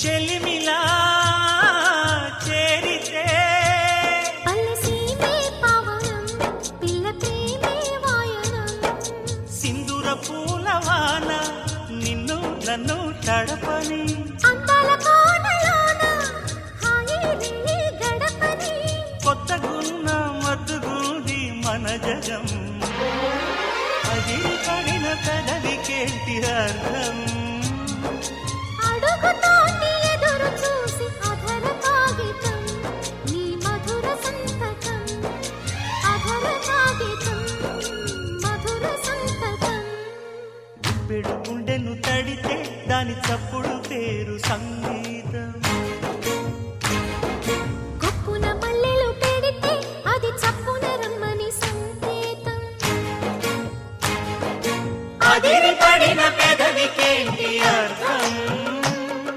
చెలిమిలా చేరితే అలసీమే పావనం పిల్ల ప్రేమే వాయనం సింధూర పూలవాన నిన్ను నన్ను తడపని అందాల కోనలోన హాయి నీ గడపని కొత్తగున్న మత్తుగుంది మన జగం అది పడిన పెదవికేంటి అర్థం అడుగుతోంది ఎదురు చూసి అధర కాగితం నీ మధుర సంతకం అధర కాగితం మధుర సంతకం గుప్పెడు గుండెను తడితే దాని చప్పుడు పేరు సంగీతం